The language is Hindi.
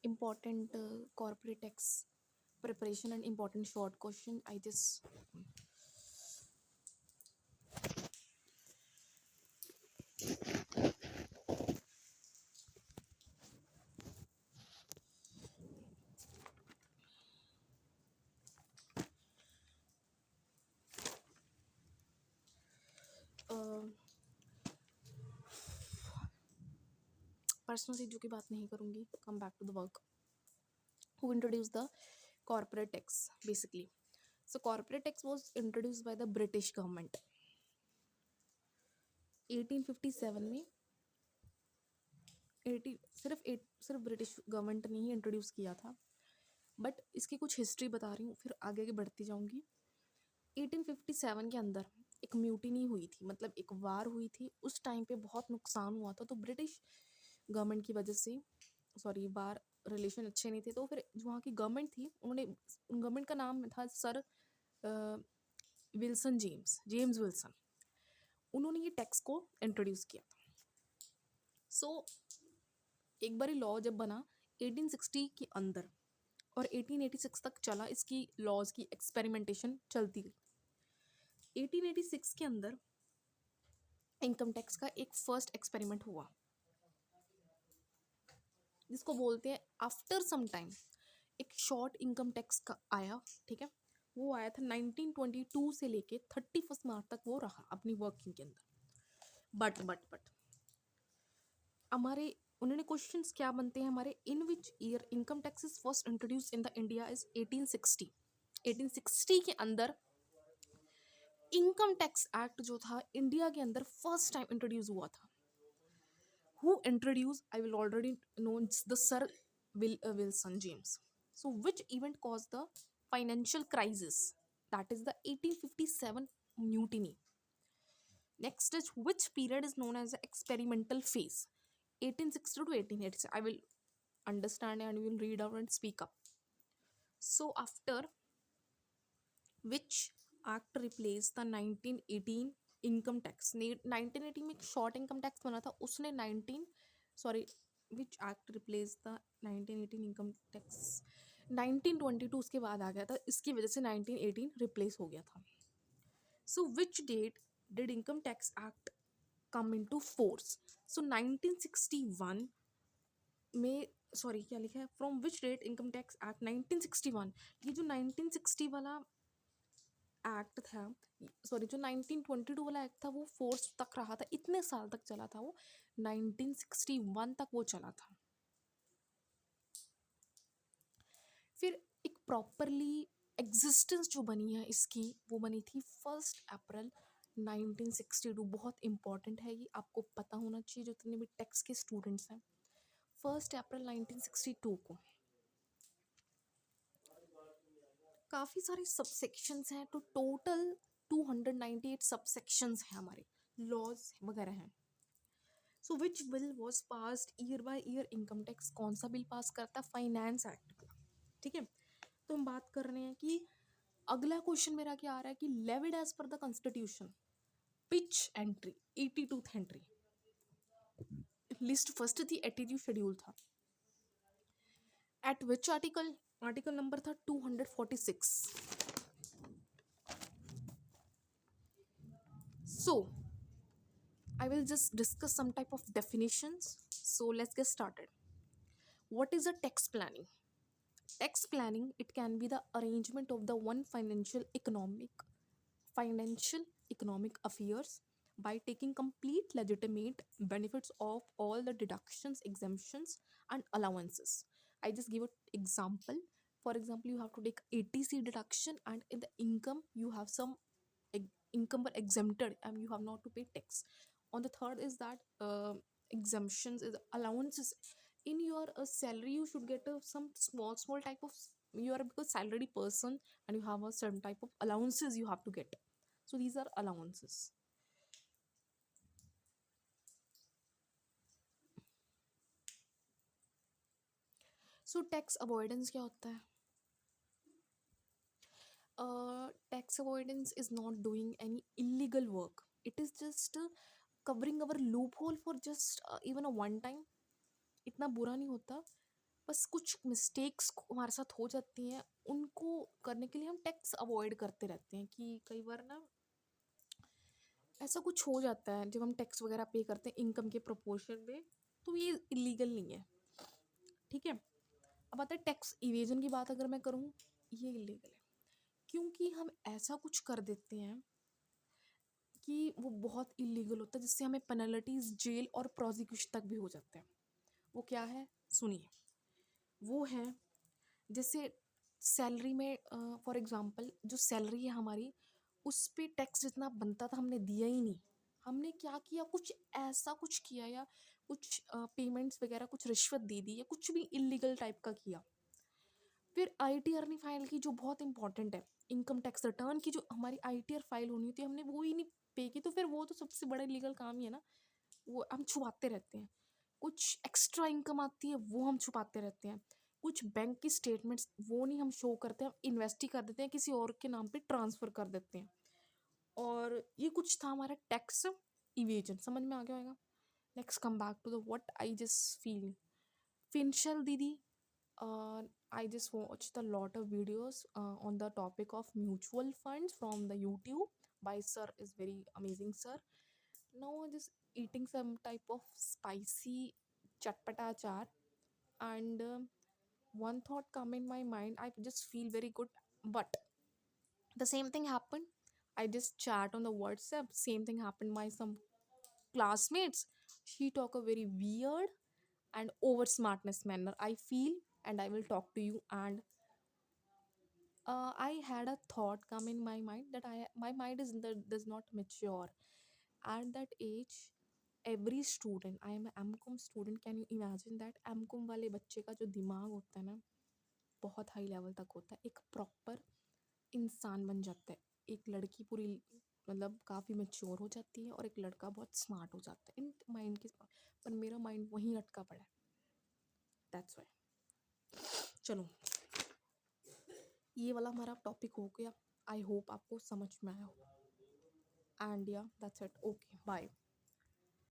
important corporate tax preparation and important short question. I just personal चीज़ों की बात नहीं करूँगी. Come back to the work. Who introduced the corporate tax basically? So corporate tax was introduced by the British government 1857 में. 80 सिर्फ ब्रिटिश गवर्नमेंट ने ही इंट्रोड्यूस किया था. बट इसकी कुछ हिस्ट्री बता रही हूँ, फिर आगे की बढ़ती जाऊँगी. 1857 के अंदर एक म्यूटिनी हुई थी, मतलब एक वार हुई थी. उस टाइम पे बहुत नुकसान हुआ था, तो ब्रिटिश गवर्नमेंट की वजह से, सॉरी, वार रिलेशन अच्छे नहीं थे, तो फिर जो वहाँ की गवर्नमेंट थी, उन्होंने, गवर्नमेंट का नाम था सर विल्सन, जेम्स विल्सन. उन्होंने ये टैक्स को इंट्रोड्यूस किया था. सो एक बार लॉ जब बना 1860 के अंदर और 1886 तक चला, इसकी लॉज की एक्सपेरिमेंटेशन चलती गई. 1886 के अंदर इनकम टैक्स का एक फर्स्ट एक्सपेरिमेंट हुआ, जिसको बोलते हैं आफ्टर सम टाइम एक शॉर्ट इनकम टैक्स का आया. ठीक है, वो आया था 1922 से लेके 31 मार्च तक वो रहा अपनी वर्किंग के अंदर. बट हमारे उन्होंने क्वेश्चंस क्या बनते हैं हमारे, in which year income tax is first introduce in the India is 1860. 1860 के अंदर इनकम टैक्स एक्ट जो था इंडिया के अंदर फर्स्ट टाइम इंट्रोड्यूस हुआ था. Who introduced, I will already know, it's the Sir Wilson James. So which event caused the financial crisis? That is the 1857 mutiny. Next is which period is known as the experimental phase? 1860 to 1886. I will understand and we will read out and speak up. So after which act replaced the 1918 income tax? 1918 में एक शॉर्ट इनकम टैक्स बना था, उसने 19, sorry, which act replace the 1918 income tax? 1922 उसके बाद आ गया था, इसकी वजह से 1918 रिप्लेस हो गया था. So which date did income tax act come into force? So 1961 में, सॉरी क्या लिखा है, from which date income tax act 1961. ये जो 1960 वाला एक्ट था, सॉरी, जो 1922 वाला एक्ट था, वो फोर्स तक रहा था, इतने साल तक चला था वो. 1961 तक वो चला था. फिर एक प्रॉपरली एग्जिस्टेंस जो बनी है इसकी, वो बनी थी 1 अप्रैल 1962. बहुत इंपॉर्टेंट है, ये आपको पता होना चाहिए जो जितने भी टैक्स के स्टूडेंट्स हैं. 1 अप्रैल 1962 को. काफ़ी सारे सबसेक्शंस हैं, तो टोटल 298 सबसेक्शंस हैं हमारे, लॉज वगैरह हैं. So which bill was passed year by year income tax? कौन सा बिल पास करता है? फाइनेंस एक्ट का. ठीक है, तो हम बात कर रहे हैं कि अगला क्वेश्चन मेरा क्या आ रहा है कि levied as per the constitution, पिच entry 82th entry. List first थी, 82 शेड्यूल था. At which article? Article number था 246. So I will just discuss some type of definitions. So let's get started. What is a tax planning? Tax planning, it can be the arrangement of the one financial economic affairs by taking complete legitimate benefits of all the deductions, exemptions and allowances. I just give an example. For example, you have to take 80C deduction, and in the income you have some income were exempted and you have not to pay tax. On the third is that exemptions is allowances. In your salary you should get some small type of, you are because salaried person and you have a certain type of allowances you have to get. So these are allowances. So tax avoidance क्या होता है? Tax avoidance is not doing any illegal work. It is just covering our loophole for just even a one time. इतना बुरा नहीं होता, बस कुछ मिस्टेक्स हमारे साथ हो जाती हैं, उनको करने के लिए हम टैक्स अवॉइड करते रहते हैं कि कई बार ना ऐसा कुछ हो जाता है जब हम टैक्स वगैरह पे करते हैं इनकम के प्रोपोर्शन में, तो ये इलीगल नहीं है, ठीक है। अब आता है टैक्स इवेजन की बात, अगर मैं करूँ, ये इलीगल है क्योंकि हम ऐसा कुछ कर देते हैं कि वो बहुत इलीगल होता है, जिससे हमें पेनल्टीज, जेल और प्रोसिक्यूशन तक भी हो जाते हैं। वो क्या है, सुनिए। वो है जैसे सैलरी में, फॉर एग्जांपल जो सैलरी है हमारी, उस पे टैक्स जितना बनता था हमने दिया ही नहीं। हमने क्या किया, कुछ ऐसा कुछ किया, या कुछ पेमेंट्स वगैरह, कुछ रिश्वत दे दी, या कुछ भी इलीगल टाइप का किया। फिर आईटीआर नहीं फाइल की, जो बहुत इंपॉर्टेंट है, इनकम टैक्स रिटर्न की जो हमारी आईटीआर फाइल होनी होती है, हमने वो ही नहीं पे की, तो फिर वो तो सबसे बड़ा लीगल काम ही है ना। वो हम छुपाते रहते हैं। कुछ एक्स्ट्रा इनकम आती है वो हम छुपाते रहते हैं। कुछ बैंक की स्टेटमेंट्स वो नहीं हम शो करते, हम इन्वेस्ट ही कर देते हैं, किसी और के नाम पे ट्रांसफ़र कर देते हैं। और ये कुछ था हमारा टैक्स इवेजन, समझ में आ गया होगा। Next come back to the what I just feel. फिंशल दीदी, I just watched a lot of videos on the topic of mutual funds from the YouTube by sir, is very amazing sir. Now I'm just eating some type of spicy chatpata achar, and one thought come in my mind. I just feel very good, but the same thing happened. I just chat on the WhatsApp. Same thing happened. My some classmates. She talk a very weird and over smartness manner. I feel, and I will talk to you. And I had a thought come in my mind that my mind is does not mature at that age. Every student, I am a MCom student, can you imagine that MCom वाले बच्चे का जो दिमाग होता है ना, बहुत हाई लेवल तक होता है, एक प्रॉपर इंसान बन जाता है। एक लड़की पूरी मतलब काफ़ी मैच्योर हो जाती है, और एक लड़का बहुत स्मार्ट हो जाता है इन माइंड के। पर मेरा माइंड वहीं अटका पड़ा है, दैट्स वाई। चलो, ये वाला हमारा टॉपिक हो गया। आई होप आपको समझ में आया हो, एंड या दैट्स इट, ओके बाय।